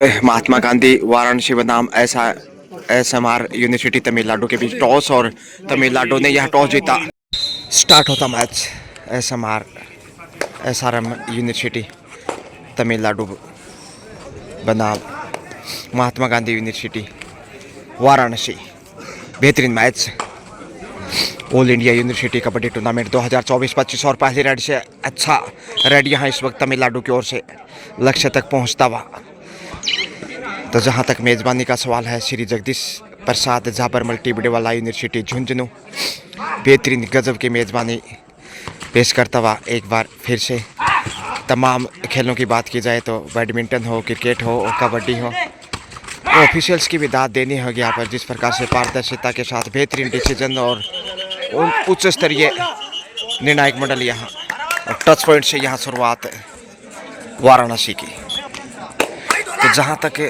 महात्मा गांधी वाराणसी बनाम ऐसा ASMR university Tamil Nadu के बीच टॉस और तमिलनाडु ने यह टॉस जीता। स्टार्ट होता मैच। एसआरएम यूनिवर्सिटी तमिलनाडु बनाम महात्मा गांधी यूनिवर्सिटी वाराणसी। बेहतरीन match. All India university kabaddi tournament 2024-25 और पहले रेड से अच्छा रेड यहाँ इस वक्त तमिलनाडु की ओर से लक्ष्य तक पहुँचता हुआ। तो जहाँ तक मेज़बानी का सवाल है, श्री जगदीश प्रसाद झाबर मल्टीमीडिया यूनिवर्सिटी झुंझुनू बेहतरीन गजब की मेज़बानी पेश करता हुआ एक बार फिर से। तमाम खेलों की बात की जाए तो बैडमिंटन हो, क्रिकेट हो और कबड्डी हो, ऑफिशियल्स की भी दाद देनी होगी यहाँ पर। जिस प्रकार से पारदर्शिता के साथ बेहतरीन डिसीजन और उच्च स्तरीय निर्णायक मंडल यहाँ टच पॉइंट से यहाँ शुरुआत वाराणसी की। तो जहाँ तक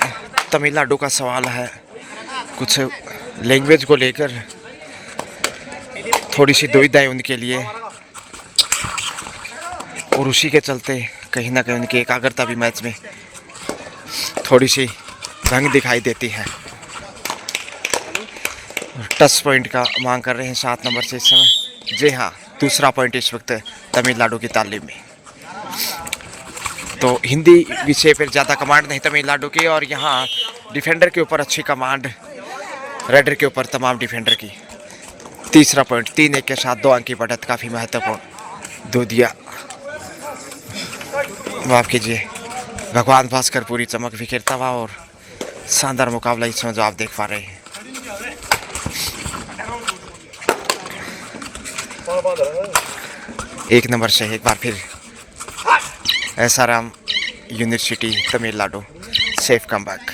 तमिलनाडु का सवाल है, कुछ लैंग्वेज को लेकर थोड़ी सी दुविधाएं उनके लिए, और उसी के चलते कहीं ना कहीं उनकी एकाग्रता भी मैच में थोड़ी सी भंग दिखाई देती है। टच पॉइंट का मांग कर रहे हैं 7 नंबर से इस समय। जी हाँ, दूसरा पॉइंट इस वक्त तमिलनाडु की तालीम में। तो हिंदी विषय पर ज़्यादा कमांड नहीं तमिलनाडु की, और यहाँ डिफेंडर के ऊपर अच्छी कमांड, रेडर के ऊपर तमाम डिफेंडर की। तीसरा पॉइंट 3-1 के साथ 2 अंक की बढ़त काफ़ी महत्वपूर्ण। दूधिया माफ कीजिए, भगवान भास्कर पूरी चमक बिखेरता हुआ और शानदार मुकाबला इसमें जो आप देख पा रहे हैं। एक नंबर से एक बार फिर SRM university Tamil Nadu safe comeback.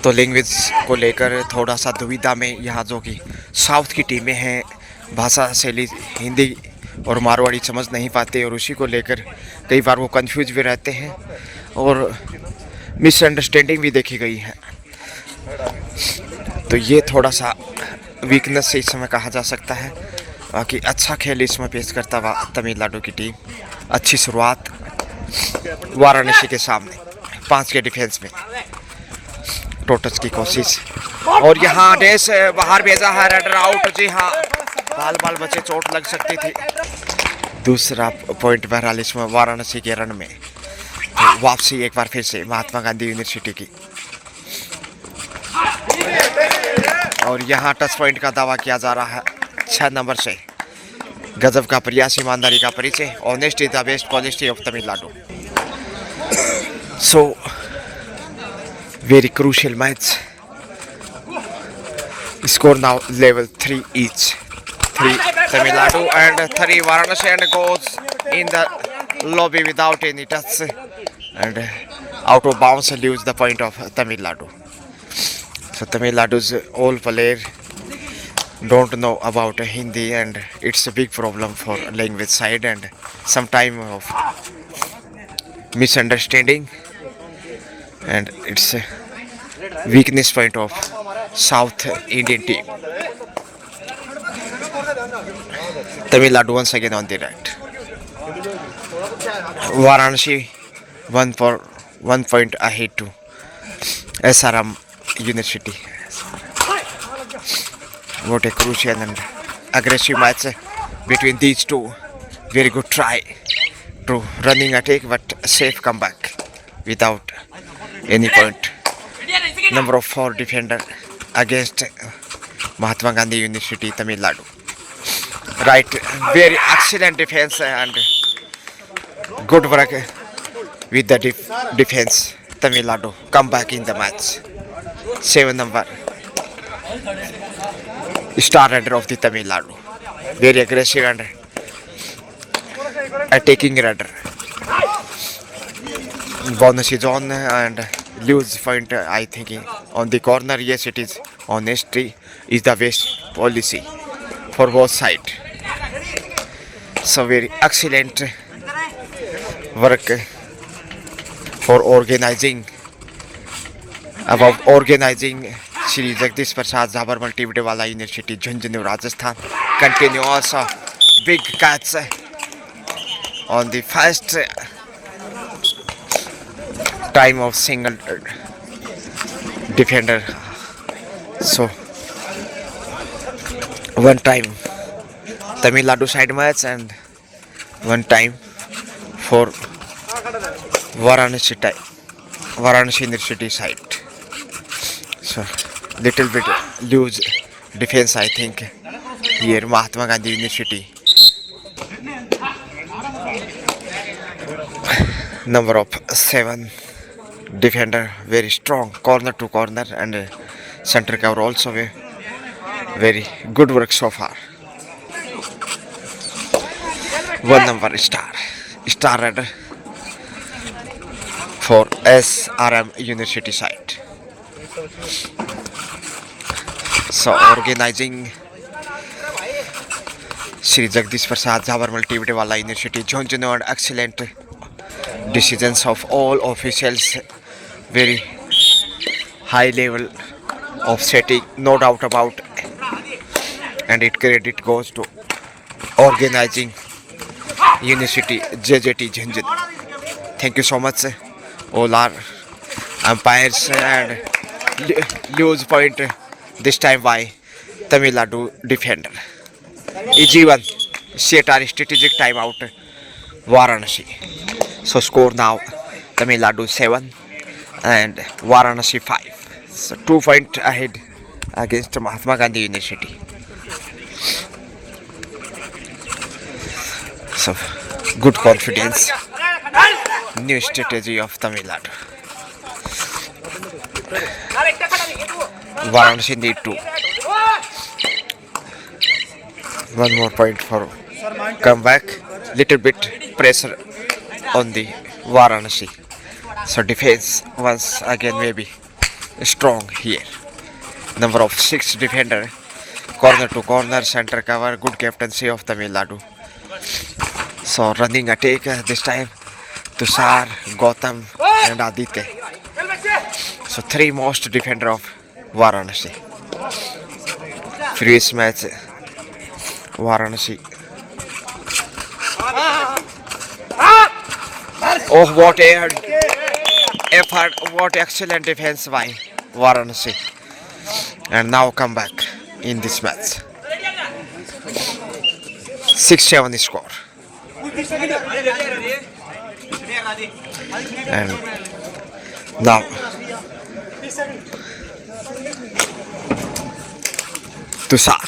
तो लैंग्वेज को लेकर थोड़ा सा दुविधा में यहाँ जो कि साउथ की टीमें हैं, भाषा शैली हिंदी और मारवाड़ी समझ नहीं पाते, और उसी को लेकर कई बार वो कंफ्यूज भी रहते हैं और मिसअंडरस्टैंडिंग भी देखी गई है। तो ये थोड़ा सा वीकनेस से इस समय कहा जा सकता है। बाकी अच्छा खेल इसमें पेश करता हुआ तमिलनाडु की टीम। अच्छी शुरुआत वाराणसी के सामने 5 के डिफेंस में। टोटस की कोशिश, और यहाँ डैश बाहर भेजा है, रेडर आउट। जी हाँ, बाल बचे, चोट लग सकती थी। दूसरा पॉइंट 42 में वाराणसी के रन में। तो वापसी एक बार फिर से महात्मा गांधी यूनिवर्सिटी की, और यहाँ टच पॉइंट का दावा किया जा रहा है 6 नंबर से। गजब का प्रयास, ईमानदारी का परिचय। Honest is the best policy of Tamil Nadu. So very crucial match. Score now level 3 each. 3 Tamil Nadu and 3 Varanasi, and goes in the lobby without any touch, and out of bounds leaves the point of Tamil Nadu. So Tamil Nadu's all players don't know about Hindi, and it's a big problem for language side and some time of misunderstanding, and it's a weakness point of South Indian team. Tamil Nadu once again on the right. Varanasi 1 point ahead to SRM University. What a crucial and aggressive match between these two. Very good try to running attack, but safe comeback without any point. Number of 4 defender against Mahatma Gandhi University Tamil Nadu. Right, very excellent defense and good work with the defense. Tamil Nadu come back in the match. 7 number star raider of the Tamil Nadu. Very aggressive and attacking raider. Bonus is on and lose point, I think, on the corner. Yes, it is. Honesty is the best policy for both sides. So very excellent work for organizing Shri Jagdish Prasad Jhabbar Multimedia University Jhunjhunu Rajasthan. Continuous big catch on the first time of single defender. So one time Tamil Nadu side match and one time for Varanasi University side. So little bit loose defense I think here Mahatma Gandhi University. Number of 7 defender, very strong corner to corner and center cover also very good work so far. One number star Raider for SRM University side. So organizing Shri Jagdish Prasad Jhabarmal Tiwatewala University Jhunjhunu and excellent decisions of all officials, very high level of setting, no doubt about, and it credit goes to organizing University JJT Jhunjhunu. Thank you so much all our umpires and lose point this time by Tamil Nadu defender. Easy one, set our strategic timeout Varanasi. So score now Tamil Nadu 7 and Varanasi 5. So 2 point ahead against Mahatma Gandhi University. So good confidence, new strategy of Tamil Nadu. Varanasi need to one more point for comeback. Little bit pressure on the Varanasi. So defense once again maybe strong here. Number of 6 defender, corner to corner, center cover, good captaincy of Tamil Nadu. So running attack this time, Tushar, Gautam and Aditya. So 3 most defender of Varanasi. Previous match Varanasi. Oh, what a effort, what excellent defense by Varanasi. And now come back in this match. 6-7 score. And now Tushar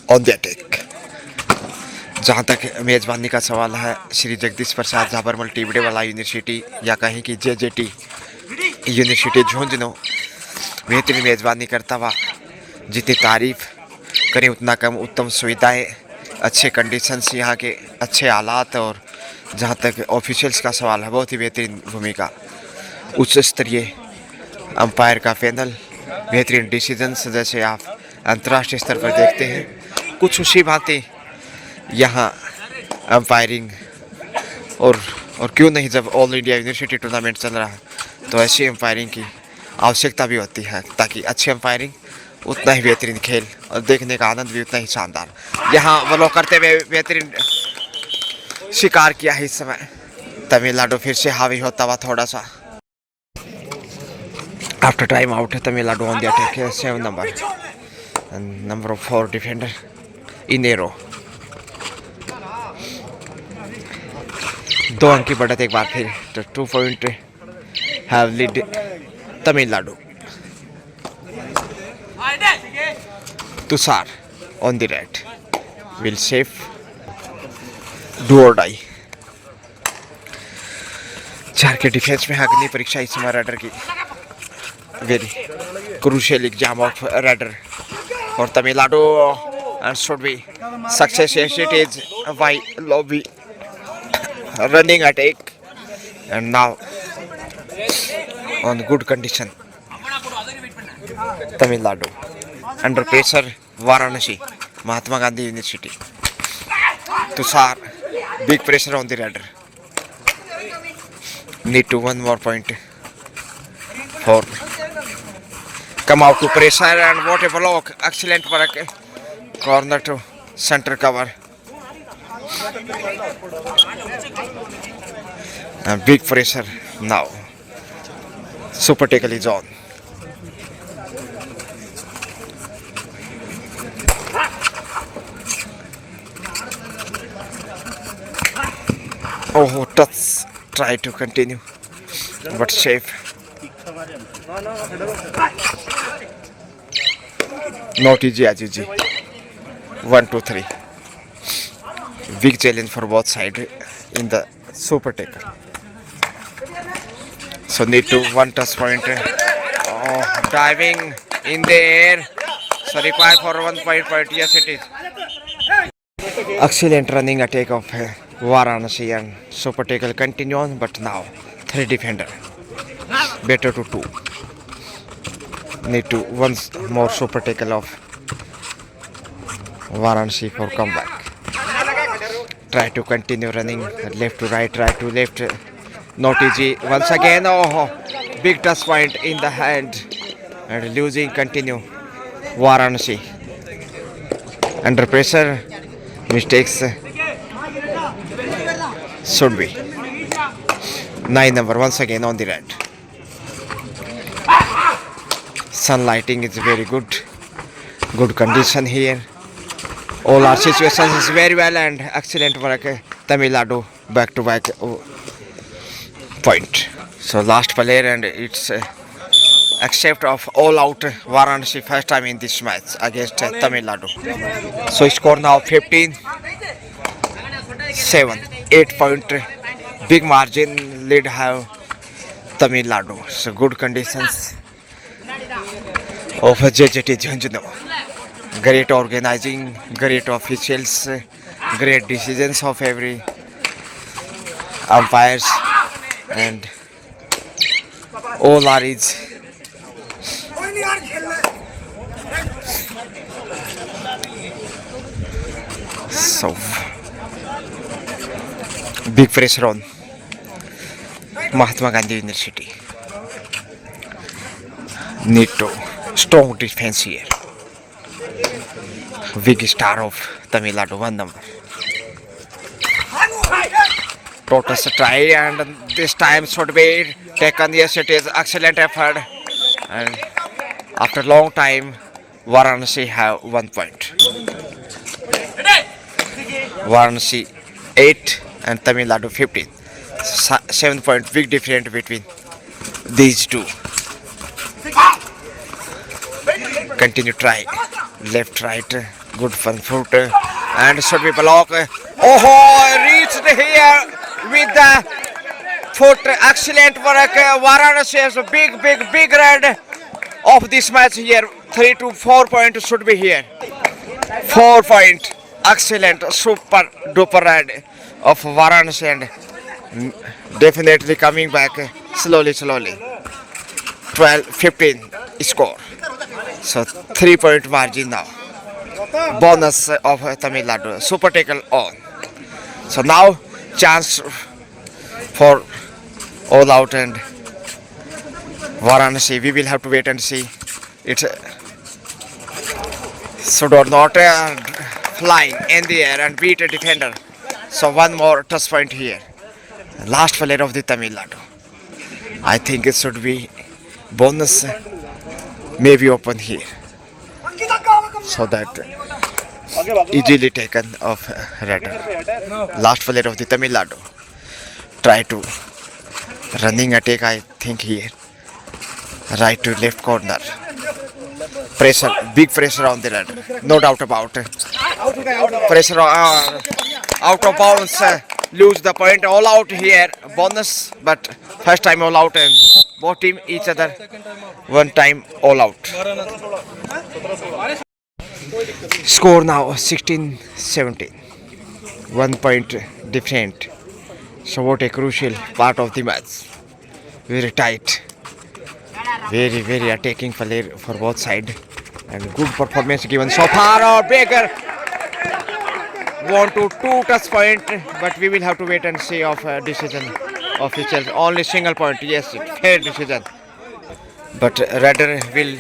on the attack. जहाँ तक मेज़बानी का सवाल है Shri Jagdish Prasad Jhabarmal टिवटेवाला university या कहीं कि JJT university Jhunjhunu बेहतरीन मेज़बानी करता हुआ, जितनी तारीफ करें उतना कम, उत्तम सुविधाएं, अच्छे कंडीशंस यहाँ के, अच्छे हालात, और जहाँ तक ऑफिशियल्स का सवाल है बहुत ही बेहतरीन भूमिका, उच्च स्तरीय अंपायर का पैनल, बेहतरीन डिसीजंस जैसे आप अंतर्राष्ट्रीय स्तर पर देखते हैं। कुछ उसी भांति यहाँ अंपायरिंग और क्यों नहीं, जब ऑल इंडिया यूनिवर्सिटी टूर्नामेंट चल रहा है तो ऐसी अंपायरिंग की आवश्यकता भी होती है, ताकि अच्छी अंपायरिंग उतना ही बेहतरीन खेल और देखने का आनंद भी उतना ही शानदार। यहाँ वो करते हुए बेहतरीन शिकार किया है इस समय तमिलनाडु, फिर से हावी होता हुआ थोड़ा सा। आफ्टर टाइम आउट है तमिलनाडु ऑन द अटैक है 7 number and number of 4 defender in a row. 2 अंक की बढ़त एक बार फिर, तो 2 point have lead Tamil Nadu. Tushar on the right will save, do or die. 4 के डिफेंस में अग्नि परीक्षा इस समय राइडर की, very crucial exam of raider for Tamil Nadu and should be success as it is by Lobby running attack and now on good condition Tamil Nadu under pressure Varanasi Mahatma Gandhi University. Tushar big pressure on the rider, need to 1 more point for come out to pressure, and what a block, excellent work, corner to center cover, and big pressure now Super tackle is on. Oh, touch. Try to continue, but safe. Not easy as easy. 1, 2, 3. Big challenge for both sides in the super tackle. So need to one touch point. Oh, diving in the air. So required for 1 point. Yes, it is. Excellent running attack of Varanasi and super tackle continue on, but now 3 defender. Better to 2. Need to once more super tackle of Varanasi for comeback. Try to continue running left to right, right to left. Not easy. Once again, oh, big touch point in the hand and losing. Continue. Varanasi under pressure. Mistakes should be 9 number once again on the red. Sun lighting is very good condition here. All our situations is very well and excellent work. Tamil Nadu back to back point. So last player and it's accept of all out Varanasi first time in this match against Tamil Nadu. So score now 15-7, 8 point big margin lead have Tamil Nadu. So good conditions of JJT Jhanjhunur. Great organizing, great officials, great decisions of every umpires and all are is so big pressure on Mahatma Gandhi University. Need to strong defense here. Big star of Tamil Nadu, 1 number. Tortoise try and this time should be taken. Yes, it is excellent effort. And after long time, Varanasi have 1 point. Varanasi 8 and Tamil Nadu 15. 7 point big difference between these two. Continue try. Left, right, good front foot and should be block. Oh, reached here with the foot. Excellent work. Varanasi has a big red of this match here. 3 to 4 points should be here. 4 point. Excellent, super duper red of Varanasi and definitely coming back slowly. 12-15 score. So 3 point margin now. Bonus of Tamil Nadu. Super tackle on. So now chance for all out and Varanasi. We will have to wait and see. It's should or not flying in the air and beat a defender. So 1 more touch point here. Last player of the Tamil Nadu. I think it should be bonus. Maybe open here, so that easily taken of Redder. Last player of the Tamil Nadu. Try to running attack, I think here. Right to left corner. Pressure, big pressure on the Redder. No doubt about it. Pressure out of bounds. Lose the point. All out here. Bonus, but first time all out and both team each other 1 time all out. Score now 16-17. 1 point different. So what a crucial part of the match. Very tight. Very attacking player for both sides. And good performance given so far. Oh, Baker want to 2 touch point, but we will have to wait and see of decision officials. Only single point. Yes, fair decision. But Redder will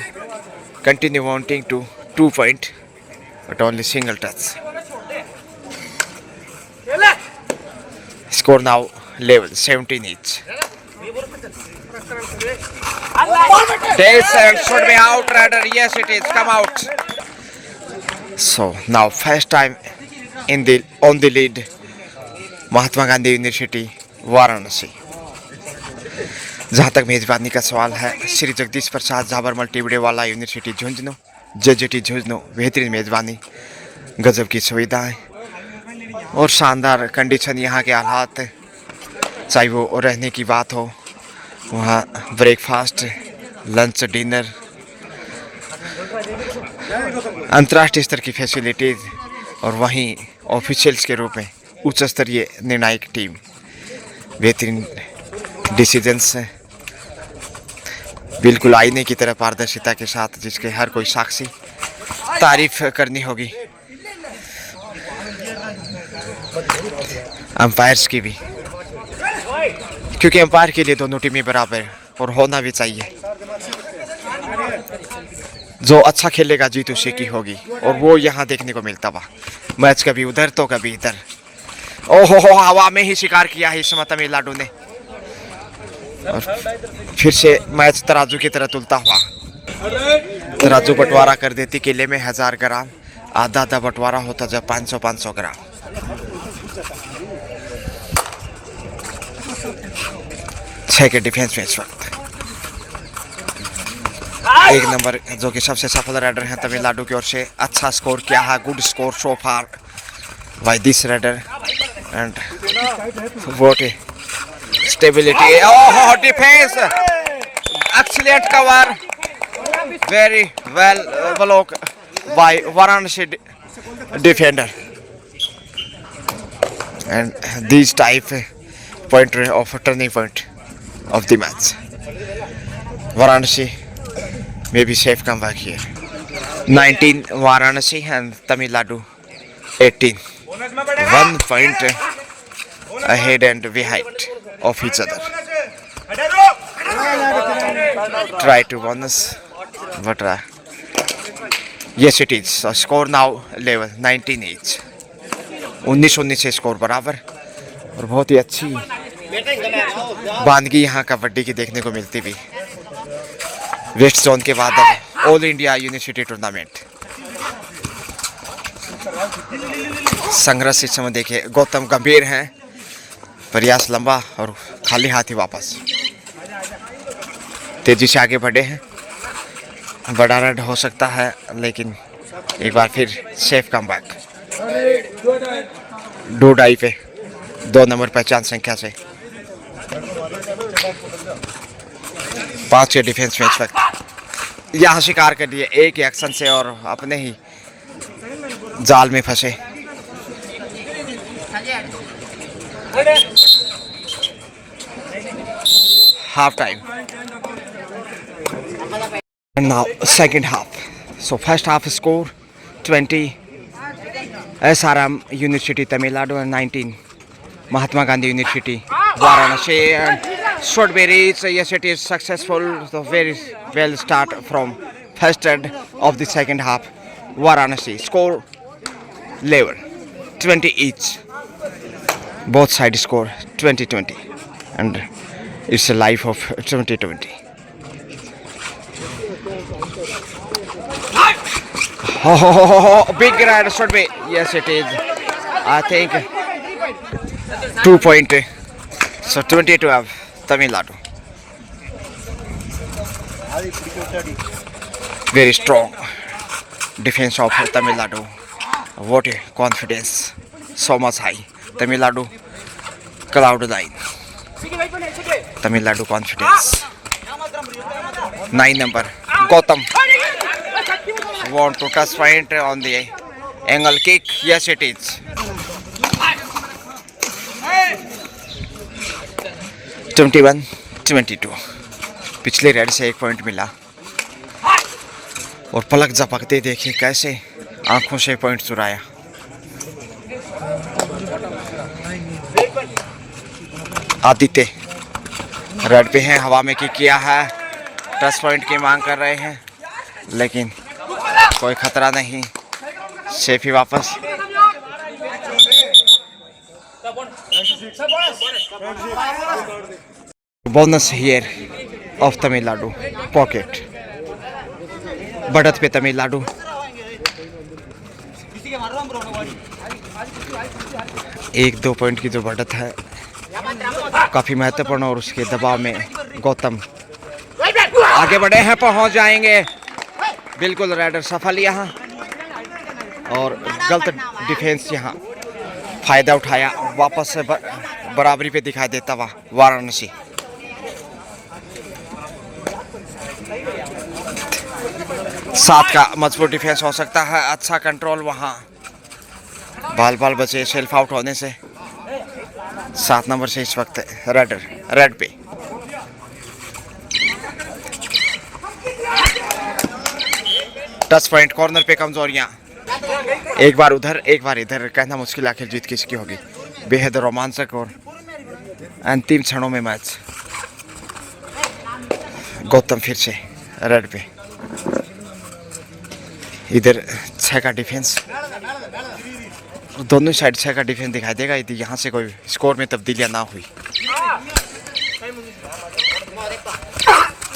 continue wanting to 2 point, but only single touch. Score now level 17 each. This should be out, Raider. Yes, it is. Come out. So now first time in the on the lead, Mahatma Gandhi university Varanasi. जहाँ तक मेजबानी का सवाल है, Shri Jagdish Prasad Jhabarmal Tibrewala university Jhunjhunu, जेजेटी Jhunjhunu. बेहतरीन मेजबानी, गजब की सुविधाएं और शानदार कंडीशन। यहाँ के हालात, चाहे वो रहने की बात हो, वहाँ ब्रेकफास्ट, लंच, डिनर, अंतर्राष्ट्रीय स्तर की फैसिलिटीज, और वहीं ऑफिशियल्स के रूप में उच्च स्तरीय निर्णायक टीम, बेहतरीन डिसीजंस, बिल्कुल आईने की तरह पारदर्शिता के साथ, जिसके हर कोई साक्षी तारीफ करनी होगी। अंपायर्स की भी, क्योंकि अंपायर के लिए दोनों टीमें बराबर और होना भी चाहिए। जो अच्छा खेलेगा जीत उसी की होगी, और वो यहाँ देखने को मिलता हुआ। मैच कभी उधर तो कभी इधर। ओहो, हवा में ही शिकार किया है इस समय तमिलनाडु ने, और फिर से मैच तराजू की तरह तुलता हुआ। तराजू बंटवारा कर देती किले में 1000 ग्राम, आधा आधा बंटवारा होता जब 500-500 ग्राम। छह के डिफेंस में इस वक्त एक नंबर, जो कि सबसे सफल राइडर हैं तमिलनाडु की ओर से। अच्छा स्कोर किया है, good score so far by this raider, and what a stability. Oh, defence, excellent cover, very well block by Varanasi defender, and this type point of a turning point of the match. Varanasi maybe safe comeback here. 19 Varanasi and Tamil Nadu 18. 1 point ahead and behind of each other. Try to bonus, but yes it is. So score now level 19 each. 19-19 से score बराबर, और बहुत ही अच्छी बानगी यहाँ कबड्डी की देखने को मिलती भी। वेस्ट जोन के बाद अब ऑल इंडिया यूनिवर्सिटी टूर्नामेंट। संघर्ष इस समय देखिए, गौतम गंभीर हैं, प्रयास लंबा और खाली हाथ ही वापस। तेजी से आगे बढ़े हैं, बड़ा रन हो सकता है, लेकिन एक बार फिर सेफ कमबैक। 2 डाई पे 2 नंबर पहचान संख्या से 5 के डिफेंस में इस वक्त यहाँ शिकार कर लिए एक एक्शन से, और अपने ही जाल में फंसे। Half time now, second half. So first half score 20 SRM university Tamil Nadu and 19 Mahatma Gandhi University Varanasi, and should be reached. Yes, it is successful. So very well start from first end of the second half. Varanasi score level 20 each. Both sides score 20-20, and it's a life of 20-20. Oh, big ride should be. Yes, it is. I think 2 point. So 20-12 Tamil Nadu. Very strong defense of Tamil Nadu. What a confidence. So much high. Tamil Nadu cloud line. Tamil Nadu confidence. 9 number Gautam want to touch point on the angle kick. Yes, it is. Twenty-one, 22. पिछले red से 1 point मिला, और पलक झपकते देखिए कैसे आंखों से point चुराया। आदित्य रेड पे हैं, हवा में किया है, टच पॉइंट की मांग कर रहे हैं, लेकिन कोई खतरा नहीं, सेफ ही वापस। Bonus here of Tamil Nadu pocket. बढ़त पे तमिलनाडु। एक दो पॉइंट की जो बढ़त है काफी महत्वपूर्ण, और उसके दबाव में गौतम आगे बढ़े हैं, पहुंच जाएंगे। बिल्कुल राइडर सफल यहाँ, और गलत डिफेंस यहाँ फायदा उठाया, वापस से बराबरी पे दिखाई देता हुआ वाराणसी। सात का मजबूत डिफेंस हो सकता है, अच्छा कंट्रोल वहाँ, बाल बाल बचे सेल्फ आउट होने से। 7 नंबर से इस वक्त राइडर रेड पे। टच पॉइंट कॉर्नर पे कमजोरियां, एक बार उधर एक बार इधर, कहना मुश्किल आखिर जीत किसकी होगी। बेहद रोमांचक और अंतिम क्षणों में मैच। गौतम फिर से रेड पे, इधर 6 का डिफेंस, दोनों साइड 6 का डिफेंस दिखाई देगा यदि यहाँ से कोई स्कोर में तब्दीलियां ना हुई।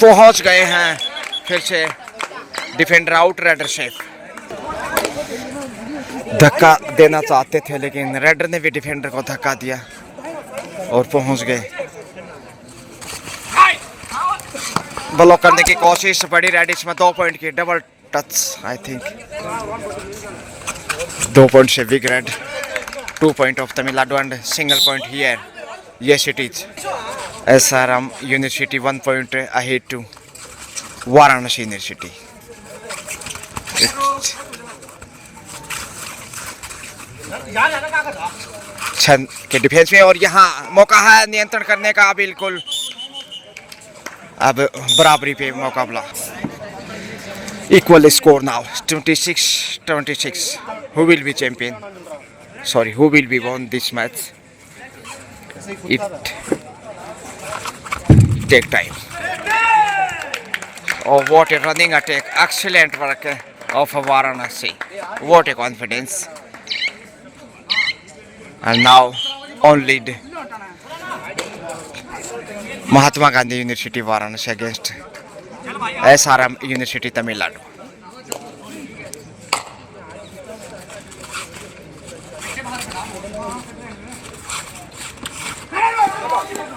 पहुंच गए हैं फिर से डिफेंडर आउट, रेडर शेफ। धक्का देना चाहते थे लेकिन रेडर ने भी डिफेंडर को धक्का दिया और पहुंच गए। ब्लॉक करने की कोशिश बड़ी रेडिश में, 2 पॉइंट की double touch I think. 2 point से big raid, 2 point of Tamil Nadu and single point here. Yes it is. SRM University 1 point ahead to Varanasi University. छन के डिफेंस में, और यहाँ मौका है नियंत्रण करने का बिल्कुल। अब बराबरी पे मुकाबला। Equal score now 26-26. Who will be champion? Sorry, who will be won this match? It take time. Oh, what a running attack! Excellent work of Varanasi. What a confidence! And now on lead. Mahatma Gandhi University Varanasi against SRM University Tamil Nadu.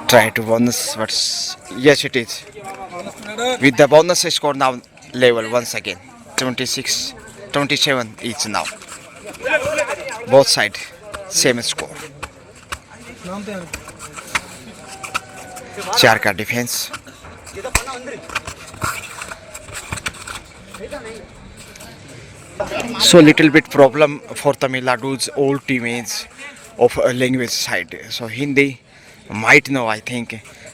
Try to bonus, but yes it is. With the bonus score now level once again. 26-27 each now. Both sides same score. 4 का defence. So little bit problem for Tamil Nadu's old teammates of language side. So Hindi might know I think,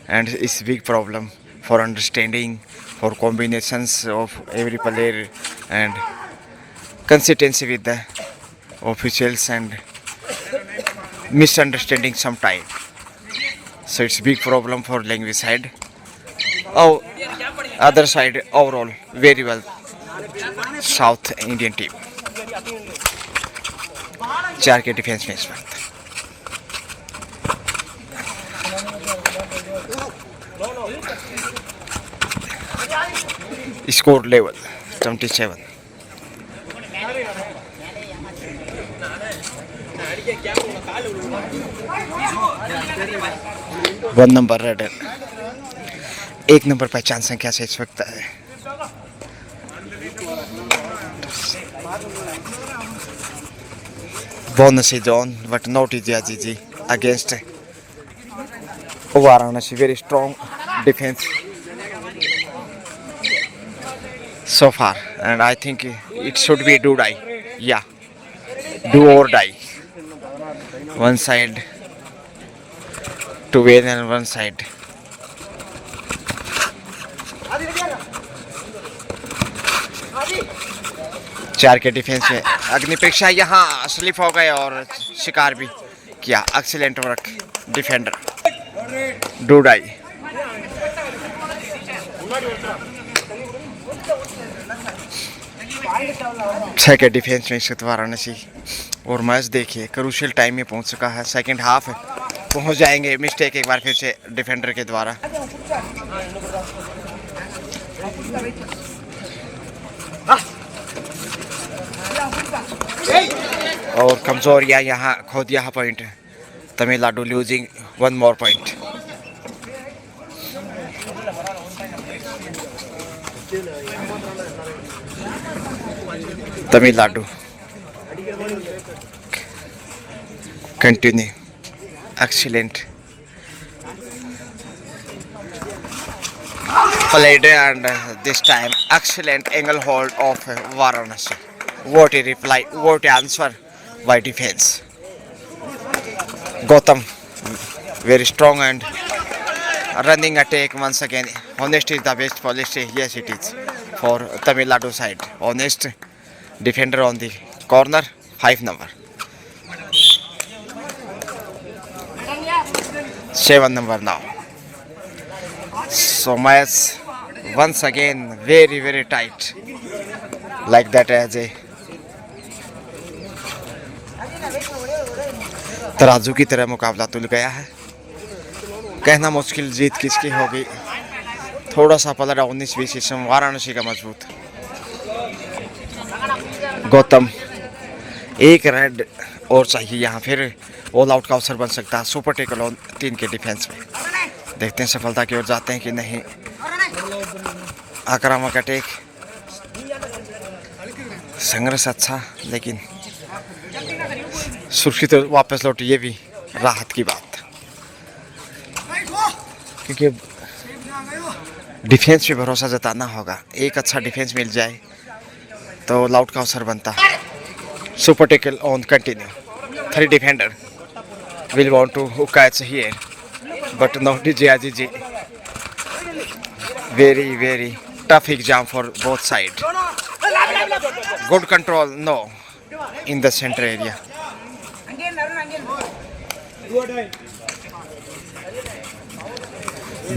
and it's big problem for understanding, for combinations of every player and consistency with the officials and misunderstanding sometime. So it's big problem for language side. Oh, other side overall very well South Indian team. 4 के defence में इस वक्त। Score level 27। One number raider, 1 number पहचान संख्या से इस वक्त है। Bonus is on, but not Ijaji against Varanasi. Very strong defense so far, and I think it should be do die. Yeah, do or die. One side to win and one side. चार के defence में अग्निपेक्षा यहाँ slip हो गए और शिकार भी किया। एक्सीलेंट वर्क डिफेंडर डूडाई। छह के डिफेंस में इस वाराणसी, और मैच देखिए क्रूशियल टाइम में पहुंच चुका है। सेकंड हाफ पहुंच जाएंगे। मिस्टेक एक बार फिर से डिफेंडर के द्वारा। और कमजोरिया यहाँ खो दिया point, Tamil Nadu losing 1 more point. Tamil Nadu continue. Excellent played, and this time excellent angle hold of Varanasi. What a reply, what a answer by defense. Gotham very strong and running attack once again. Honest is the best policy. Yes, it is for Tamil Nadu side. Honest defender on the corner, 5 number. 7 number now. So match once again very tight. Like that as a तराजू की तरह मुकाबला तुल गया है. कहना मुश्किल जीत किसकी होगी. थोड़ा सा पलड़ा 19-20 सिस्टम वाराणसी का मजबूत. गौतम एक रेड और चाहिए यहाँ, फिर ऑल आउट का अवसर बन सकता है. सुपर टेकल ऑन 3 के डिफेंस में. देखते हैं सफलता की ओर जाते हैं कि नहीं. आक्रामक अटैक, संघर्ष अच्छा, लेकिन सुरक्षित वापस लौट, ये भी राहत की बात, क्योंकि डिफेंस पे भरोसा जताना होगा. एक अच्छा डिफेंस मिल जाए तो ऑल आउट का अवसर बनता है. Super tackle on continue. 3 defender will want to catch here, but not Jiji. Very tough exam for both sides. Good control, no, in the center area.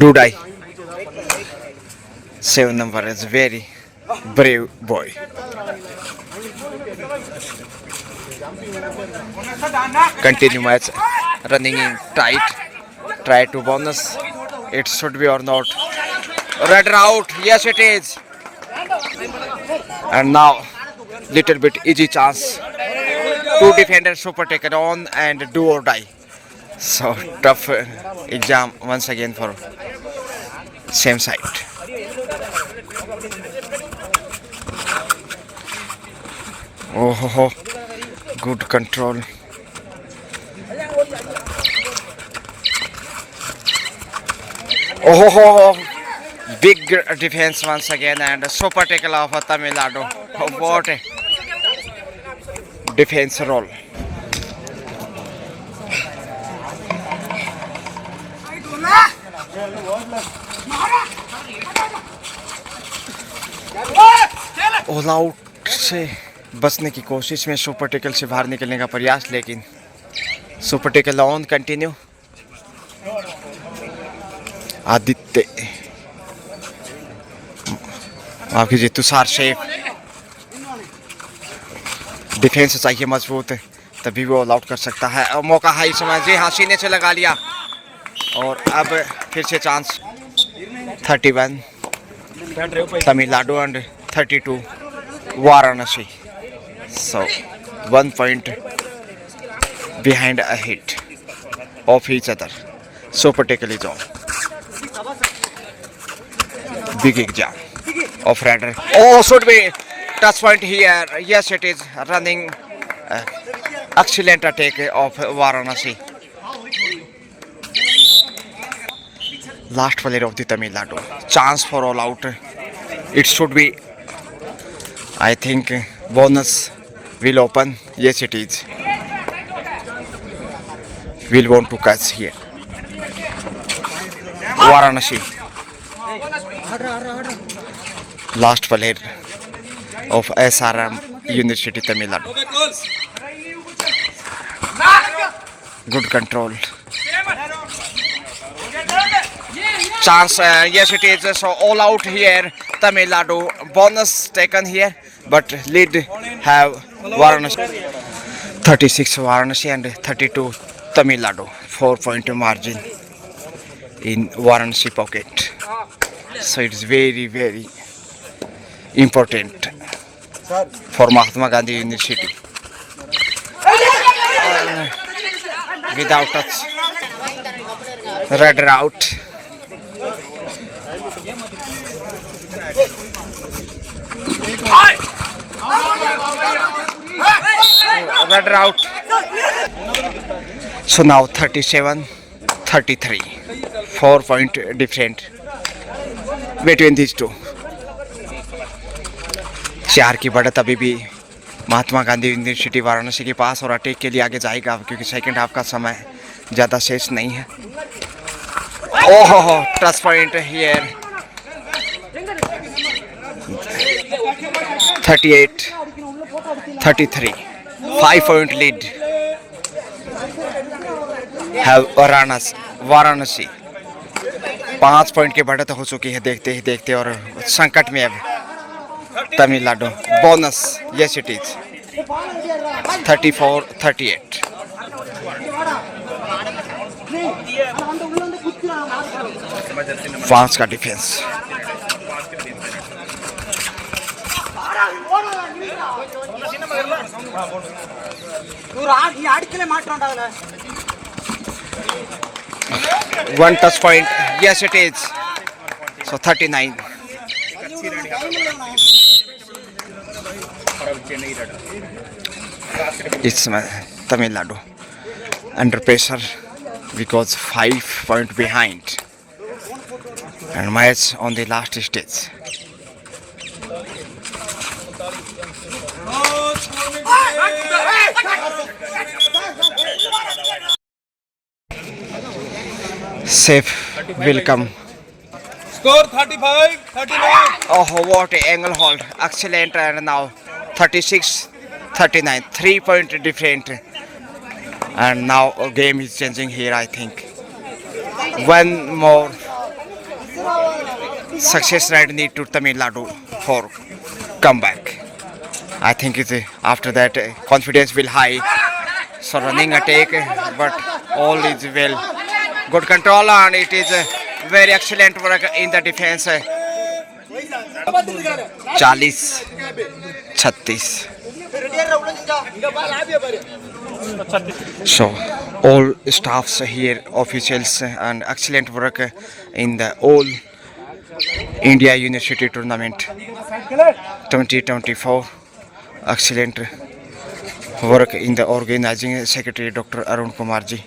Dudai, 7 number, is very brave boy. Continue match, running in tight, try to bonus, it should be or not. Red out, yes it is. And now little bit easy chance. 2 defenders super taken on and do or die. So tough exam once again for same side. Oh, good control. Oh, big defense once again, and super tackle of Tamil Nadu. Oh, what a defense role. All out से बचने की कोशिश में super tackle से बाहर निकलने का प्रयास, लेकिन super tackle on continue. Aditya, माफ कीजिए, तुषार शेख. डिफेंस चाहिए मजबूत, तभी वो ऑल आउट कर सकता है. और मौका है इस समय, जी हाँ, सीने से लगा लिया. और अब फिर से chance. 31 Tamil Nadu and 32 Varanasi. So 1 point behind a hit of each other. Super tackle is on. Big exam of Raider. Oh, should be touch point here. Yes, it is running. Excellent attack of Varanasi. Last player of the Tamil Nadu. Chance for all out. It should be, I think, bonus will open. Yes, it is. Will want to catch here. Varanasi. Last player of SRM University Tamil Nadu. Good control. Chance, yes it is. So all out here. Tamil Nadu. Bonus taken here, but lead have Varanasi. 36 Varanasi and 32 Tamil Nadu. 4 point margin in Varanasi pocket. So it's very, very important for Mahatma Gandhi University. Without touch, red out. Red out. So now 37-33. 4-point different between these two. 4 की बढ़त अभी भी Mahatma Gandhi university Varanasi के पास और attack के लिए आगे जाएगा क्योंकि सेकंड हाफ का समय ज़्यादा शेष नहीं है. ओहो touch point here. 38-33. 5-point lead है वाराणसी. 5 पॉइंट की बढ़त हो चुकी है देखते ही देखते और संकट में अब Tamil Nadu. Bonus yes it is 34-38. France का defence. One touch point. Yes, it is. So 39. It's Tamil Nadu under pressure because 5 point behind and match on the last stage. Safe will come. Score 35-39. Oh, what a angle hold. Excellent. And now 36-39. 3-point different. And now a game is changing here, I think. One more success rate need to Tamil Nadu for comeback. I think after that confidence will high. So running attack, but all is well. Good control and it is very excellent work in the defense. 40-36. So all staffs here, officials, and excellent work in the all India University Tournament 2024. Excellent work in the organizing secretary Dr. Arun Kumar ji.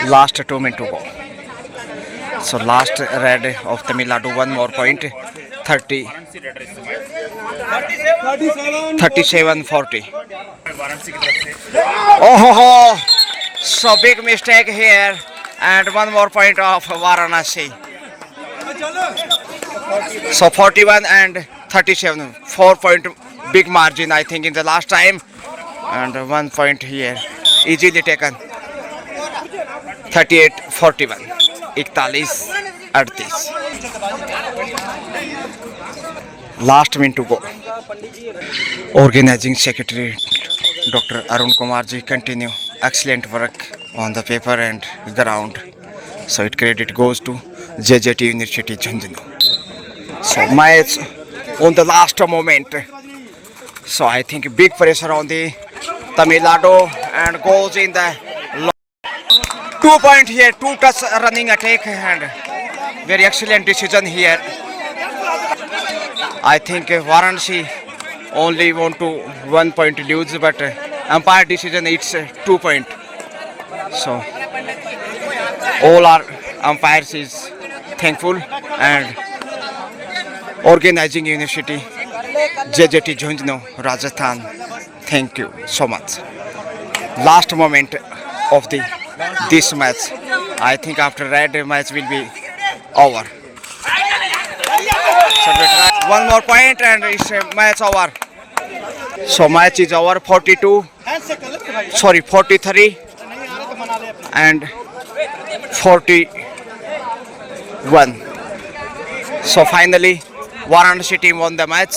Last 2 minutes to go. So last red of Tamil Nadu, one more point. 37-40. Oh, so big mistake here, and one more point of Varanasi. So 41 and 37, 4-point big margin I think in the last time, and 1 point here easily taken. 38-41. 41-38. Last minute to go. Organizing secretary Dr. Arun Kumar ji continue excellent work on the paper and ground. So it credit goes to JJT University Jhanjhanu. So match on the last moment. So I think big pressure on the Tamil Nadu and goes in the 2 point here, 2 touch running attack and very excellent decision here. I think Varanasi only want to 1 point lose, but umpire decision it's 2 point. So all our umpires is thankful and organizing university JJT Jhanjhanu Rajasthan. Thank you so much. Last moment of this match. I think after red match will be over. So one more point and it's a match over. So match is over. 43 and 41. So finally Varanasi team won the match.